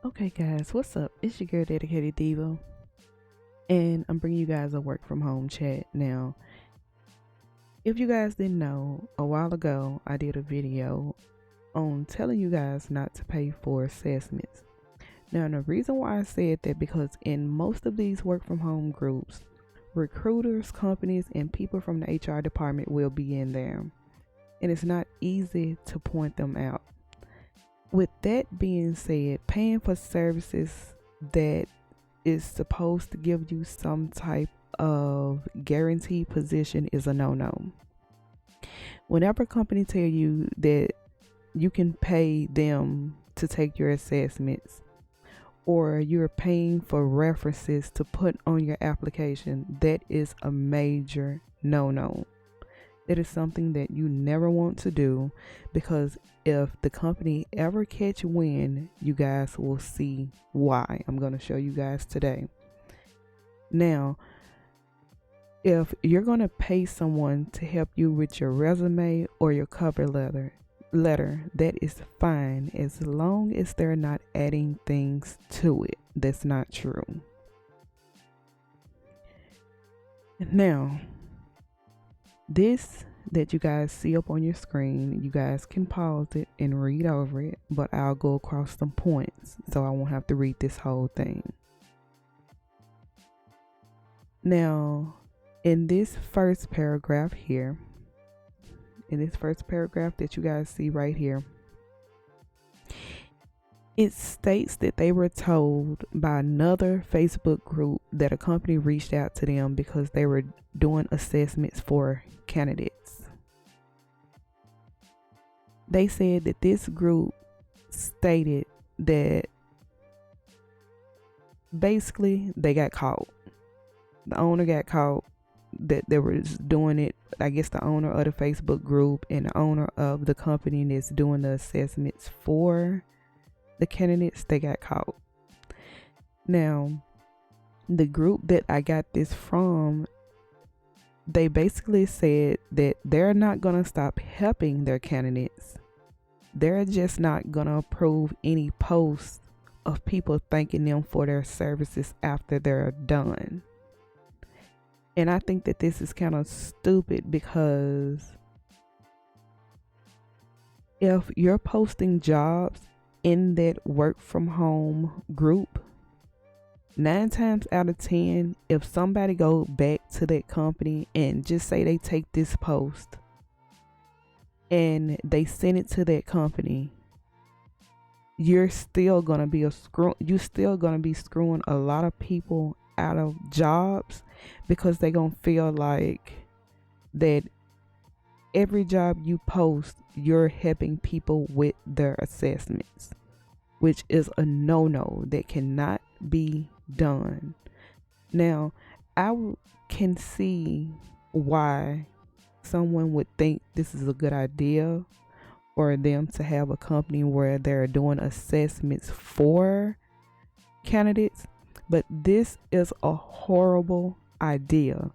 Okay, guys, what's up? It's your girl, Dedicated Diva, and I'm bringing you guys a work from home chat. Now, if you guys didn't know, a while ago I did a video on telling you guys not to pay for assessments. Now, the reason why I said that because in most of these work from home groups, recruiters, companies, and people from the HR department will be in there, and it's not easy to point them out. With that being said, paying for services that is supposed to give you some type of guaranteed position is a no-no. Whenever a company tell you that you can pay them to take your assessments, or you're paying for references to put on your application, that is a major no-no. It is something that you never want to do, because if the company ever catch wind, you guys will see why. I'm going to show you guys today. Now, if you're going to pay someone to help you with your resume or your cover letter, that is fine, as long as they're not adding things to it that's not true. Now, this that you guys see up on your screen, you guys can pause it and read over it, but I'll go across some points so I won't have to read this whole thing. Now, in this first paragraph here, in this first paragraph that you guys see right here, it states that they were told by another Facebook group that a company reached out to them because they were doing assessments for candidates. They said that this group stated that basically they got caught. The owner got caught that they were doing it. I guess the owner of the Facebook group and the owner of the company that's doing the assessments for the candidates, they got caught. Now, the group that I got this from, they basically said that they're not going to stop helping their candidates. They're just not going to approve any posts of people thanking them for their services after they're done. And I think that this is kind of stupid, because if you're posting jobs in that work from home group, 9 times out of 10, if somebody go back to that company and just say they take this post and they send it to that company, you're still gonna be screwing a lot of people out of jobs, because they're gonna feel like that every job you post, you're helping people with their assessments, which is a no-no that cannot be done. Now, I can see why someone would think this is a good idea for them to have a company where they're doing assessments for candidates, but this is a horrible idea,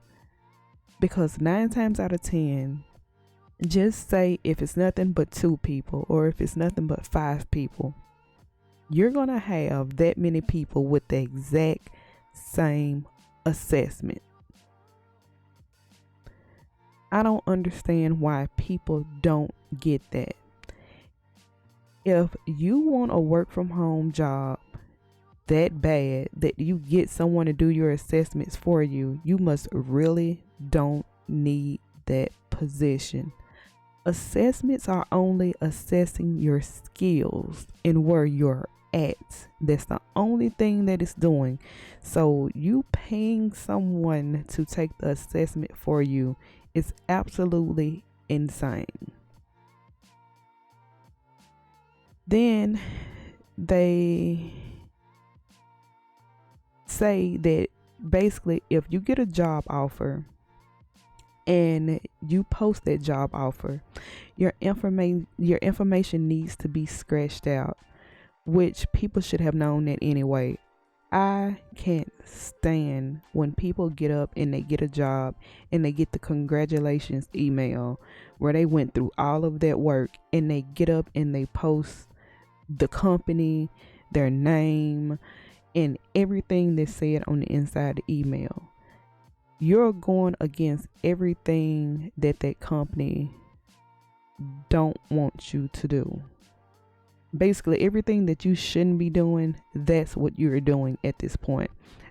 because 9 times out of 10, just say if it's nothing but 2 people, or if it's nothing but 5 people, you're gonna have that many people with the exact same assessment. I don't understand why people don't get that. If you want a work from home job that bad that you get someone to do your assessments for you, you must really don't need that position. Assessments are only assessing your skills and where you're at. That's the only thing that it's doing. So you paying someone to take the assessment for you is absolutely insane. Then they say that basically if you get a job offer and you post that job offer, your information needs to be scratched out, which people should have known that anyway. I can't stand when people get up and they get a job and they get the congratulations email where they went through all of that work, and they get up and they post the company, their name, and everything that's said on the inside of the email. You're going against everything that company don't want you to do. Basically, everything that you shouldn't be doing, that's what you're doing at this point.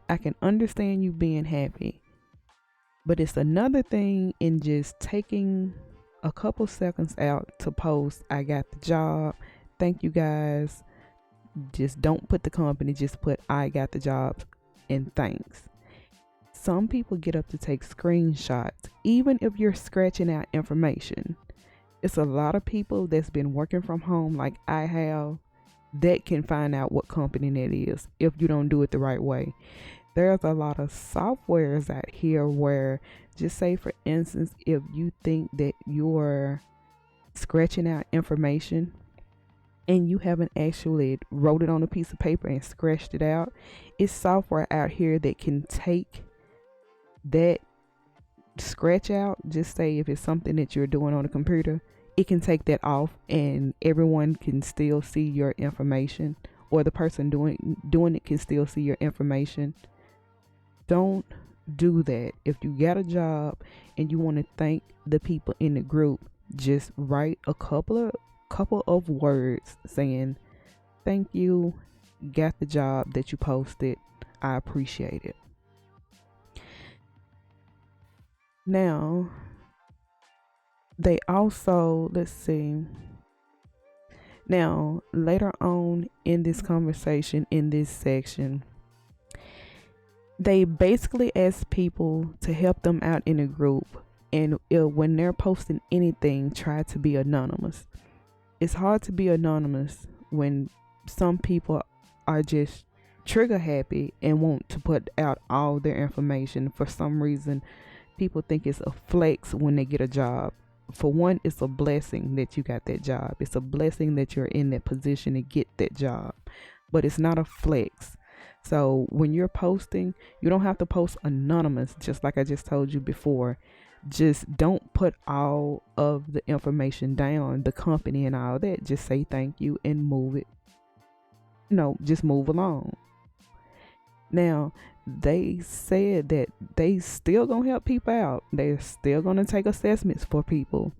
I can understand you being happy, but it's another thing in just taking a couple seconds out to post, I got the job, thank you guys. Just don't put the company, just put I got the job and thanks. Some people get up to take screenshots, even if you're scratching out information. It's a lot of people that's been working from home like I have that can find out what company that is if you don't do it the right way. There's a lot of softwares out here where, just say for instance, if you think that you're scratching out information and you haven't actually wrote it on a piece of paper and scratched it out, it's software out here that can take that scratch out. Just say if it's something that you're doing on a computer, it can take that off and everyone can still see your information, or the person doing it can still see your information. Don't do that. If you got a job and you want to thank the people in the group, just write a couple of words saying thank you, got the job that you posted, I appreciate it. Now they also, let's see, now later on in this conversation, in this section, they basically ask people to help them out in a group, and when they're posting anything, try to be anonymous. It's hard to be anonymous when some people are just trigger happy and want to put out all their information. For some reason, people think it's a flex when they get a job. For one, it's a blessing that you got that job. It's a blessing that you're in that position to get that job, but it's not a flex. So when you're posting, you don't have to post anonymous, just like I just told you before. Just don't put all of the information down, the company and all that. Just say thank you and move it. Just move along. Now, they said that they still gonna help people out. They're still gonna take assessments for people.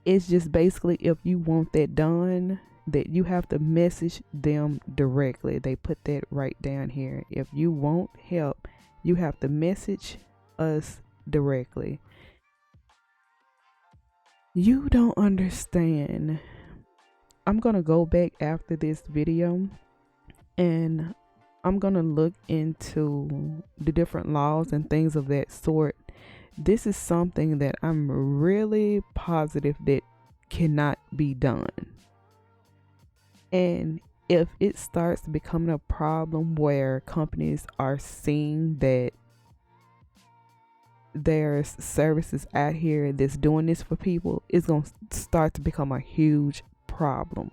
It's just basically, if you want that done, that you have to message them directly. They put that right down here. If you want help, you have to message us directly. You don't understand. I'm gonna go back after this video and I'm gonna look into the different laws and things of that sort. This is something that I'm really positive that cannot be done. And if it starts becoming a problem where companies are seeing that there's services out here that's doing this for people, it's going to start to become a huge problem.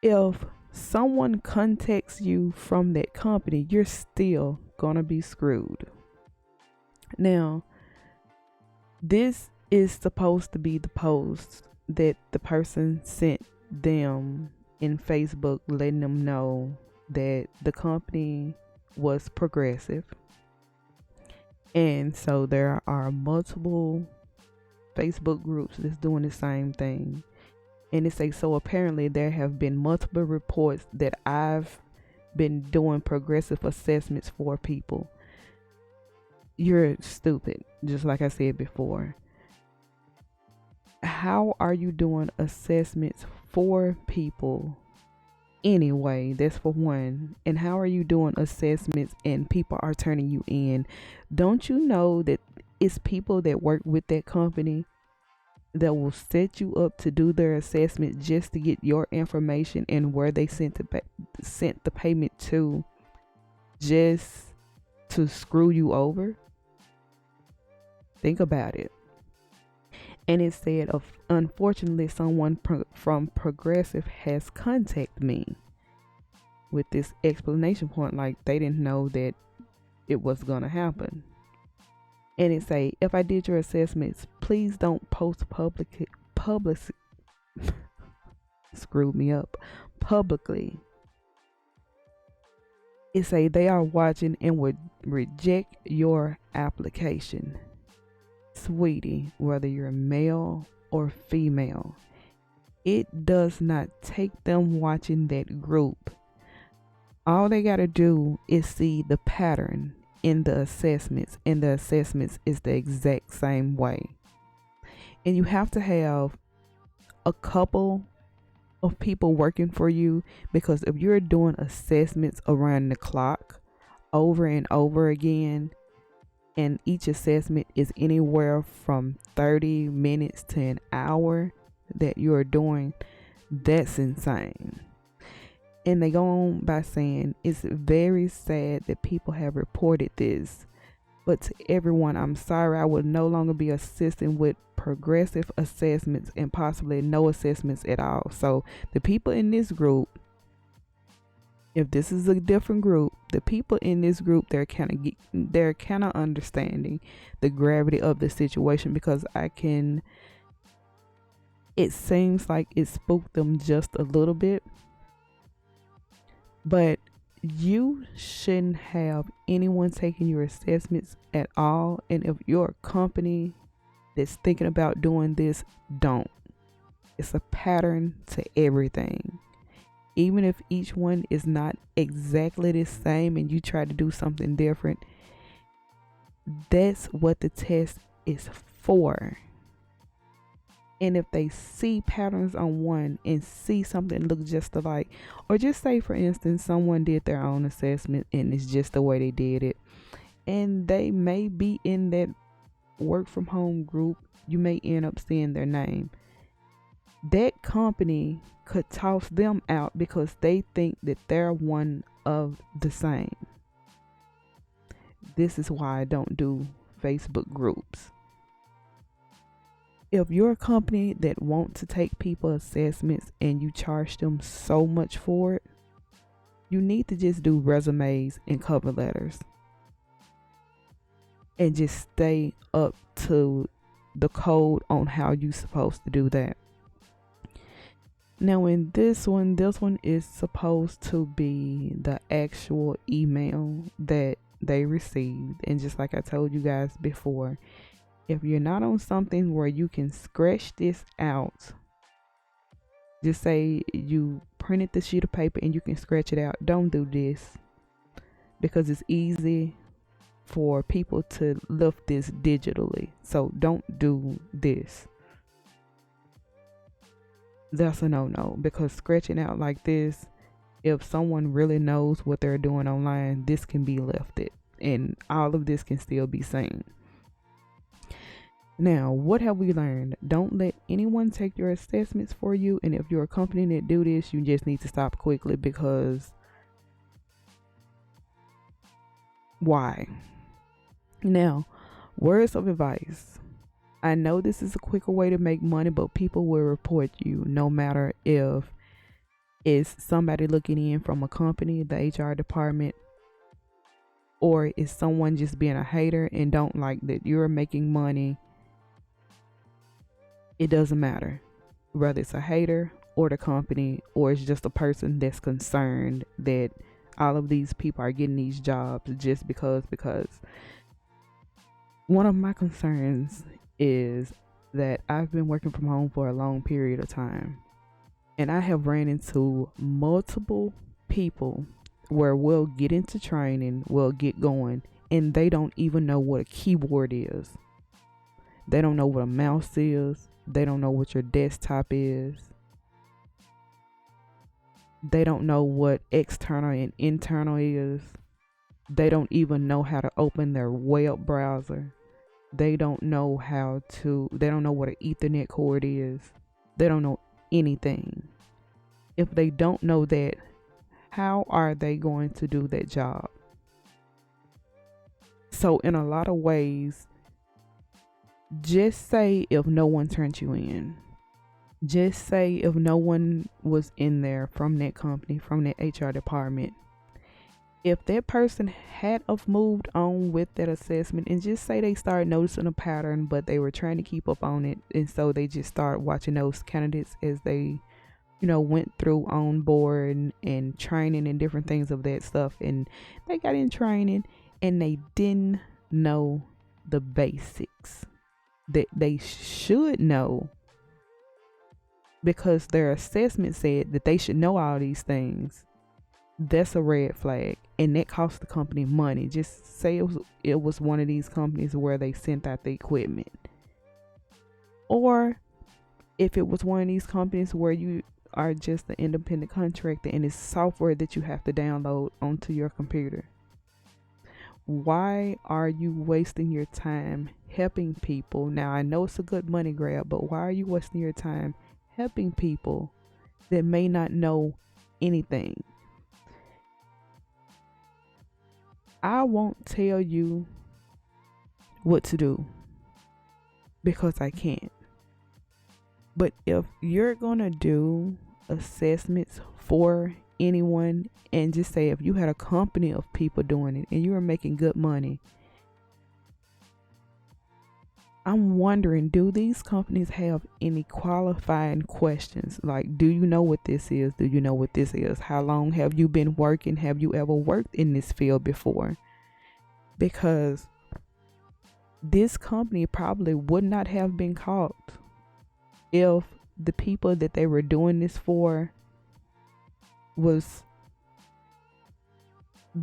If someone contacts you from that company, you're still going to be screwed. Now, this is supposed to be the post that the person sent them in Facebook, letting them know that the company was progressive. And so there are multiple Facebook groups that's doing the same thing. And it says, so apparently there have been multiple reports that I've been doing progressive assessments for people. You're stupid, just like I said before. How are you doing assessments for people anyway? That's for one. And how are you doing assessments and people are turning you in? Don't you know that it's people that work with that company that will set you up to do their assessment just to get your information and where they sent the payment to, just to screw you over? Think about it. And it said, unfortunately, someone from Progressive has contacted me with this explanation point, like they didn't know that it was going to happen. And it say, if I did your assessments, please don't post screwed me up publicly. It say they are watching and would reject your application. Sweetie, whether you're male or female, it does not take them watching that group. All they got to do is see the pattern in the assessments, and the assessments is the exact same way. And you have to have a couple of people working for you, because if you're doing assessments around the clock over and over again, and each assessment is anywhere from 30 minutes to an hour that you're doing, that's insane. And they go on by saying it's very sad that people have reported this, but to everyone, I'm sorry, I will no longer be assisting with progressive assessments and possibly no assessments at all. So the people in this group, if this is a different group, the people in this group, they're kind of understanding the gravity of the situation, because it seems like it spooked them just a little bit. But you shouldn't have anyone taking your assessments at all. And if you're a company that's thinking about doing this, don't. It's a pattern to everything. Even if each one is not exactly the same and you try to do something different, that's what the test is for. And if they see patterns on one and see something look just alike, or just say, for instance, someone did their own assessment and it's just the way they did it, and they may be in that work from home group, you may end up seeing their name. That company could toss them out because they think that they're one of the same. This is why I don't do Facebook groups. If you're a company that wants to take people assessments and you charge them so much for it, you need to just do resumes and cover letters and just stay up to the code on how you're supposed to do that. Now in this one is supposed to be the actual email that they received. And just like I told you guys before, if you're not on something where you can scratch this out, just say you printed the sheet of paper and you can scratch it out, don't do this, because it's easy for people to lift this digitally. So don't do this. That's a no-no, because scratching out like this, if someone really knows what they're doing online, this can be lifted and all of this can still be seen. Now, what have we learned? Don't let anyone take your assessments for you. And if you're a company that do this, you just need to stop quickly, because why? Now, words of advice. I know this is a quicker way to make money, but people will report you no matter if it's somebody looking in from a company, the HR department, or is someone just being a hater and don't like that you're making money. It doesn't matter whether it's a hater or the company, or it's just a person that's concerned that all of these people are getting these jobs just because one of my concerns is that I've been working from home for a long period of time, and I have ran into multiple people where we'll get into training, we'll get going, and they don't even know what a keyboard is. They don't know what a mouse is. They don't know what your desktop is. They don't know what external and internal is. They don't even know how to open their web browser. They don't know what an Ethernet cord is. They don't know anything. If they don't know that, how are they going to do that job? So in a lot of ways, just say if no one turned you in. Just say if no one was in there from that company, from that HR department. If that person had of moved on with that assessment, and just say they started noticing a pattern, but they were trying to keep up on it, and so they just start watching those candidates as they went through on board and training and different things of that stuff, and they got in training and they didn't know the basics that they should know, because their assessment said that they should know all these things. That's a red flag, and that cost the company money. Just say it was one of these companies where they sent out the equipment, or if it was one of these companies where you are just an independent contractor and it's software that you have to download onto your computer. Why are you wasting your time helping people? Now, I know it's a good money grab, but why are you wasting your time helping people that may not know anything? I won't tell you what to do because I can't. But if you're gonna do assessments for anyone, and just say if you had a company of people doing it and you were making good money, I'm wondering, do these companies have any qualifying questions? Like, do you know what this is? Do you know what this is? How long have you been working? Have you ever worked in this field before? Because this company probably would not have been caught if the people that they were doing this for was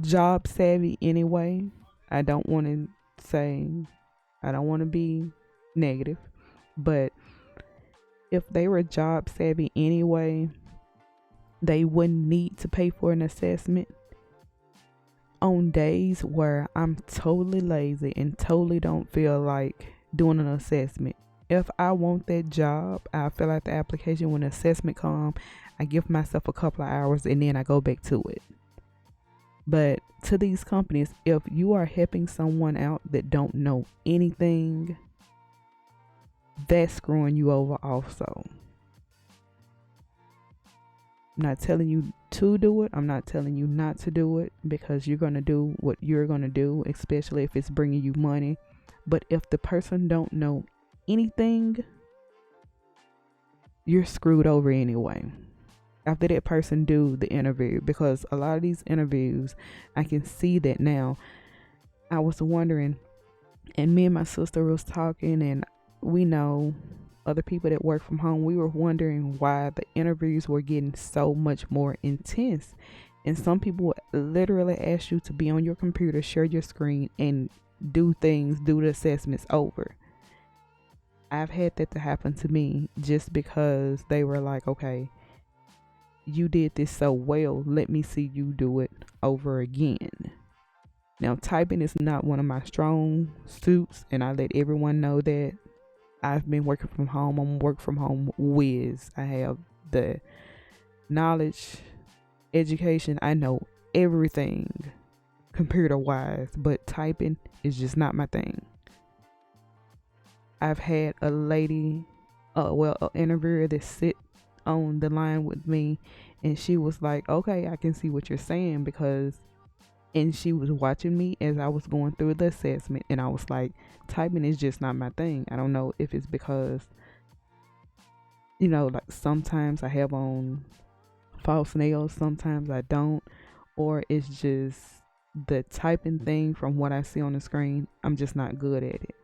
job savvy anyway. I don't want to be negative, but if they were job savvy anyway, they wouldn't need to pay for an assessment. On days where I'm totally lazy and totally don't feel like doing an assessment, if I want that job, I fill out the application. When the assessment comes, I give myself a couple of hours and then I go back to it. But to these companies, if you are helping someone out that don't know anything, that's screwing you over also. I'm not telling you to do it. I'm not telling you not to do it, because you're going to do what you're going to do, especially if it's bringing you money. But if the person don't know anything, you're screwed over anyway after that person do the interview. Because a lot of these interviews, I can see that now. I was wondering, and me and my sister was talking, and we know other people that work from home. We were wondering why the interviews were getting so much more intense, and some people would literally ask you to be on your computer, share your screen, and do the assessments over. I've had that to happen to me, just because they were like, okay, you did this so well, let me see you do it over again. Now, typing is not one of my strong suits, and I let everyone know that. I've been working from home. I'm a work from home whiz. I have the knowledge, education. I know everything computer wise, but typing is just not my thing. I've had a lady, an interviewer that sit on the line with me, and she was like, okay, I can see what you're saying, and she was watching me as I was going through the assessment, and I was like, typing is just not my thing. I don't know if it's because, like sometimes I have on false nails, sometimes I don't, or it's just the typing thing from what I see on the screen. I'm just not good at it.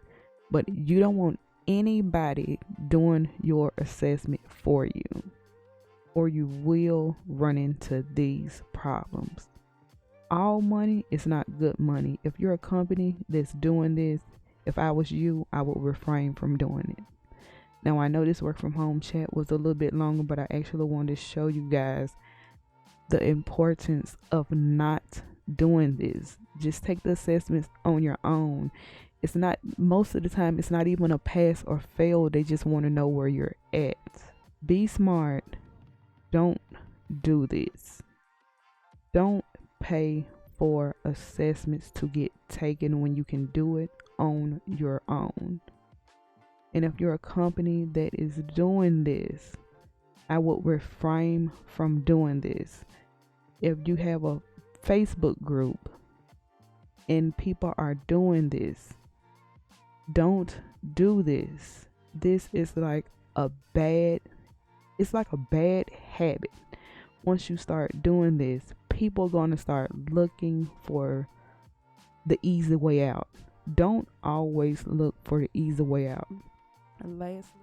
But you don't want anybody doing your assessment for you, or you will run into these problems. All money is not good money. If you're a company that's doing this, if I was you, I would refrain from doing it. Now, I know this work from home chat was a little bit longer, but I actually wanted to show you guys the importance of not doing this. Just take the assessments on your own. It's not, most of the time, it's not even a pass or fail. They just want to know where you're at. Be smart. Don't do this. Don't pay for assessments to get taken when you can do it on your own. And if you're a company that is doing this, I would refrain from doing this. If you have a Facebook group and people are doing this, don't do this. This is like a bad habit. Once you start doing this, people are going to start looking for the easy way out. Don't always look for the easy way out. And lastly,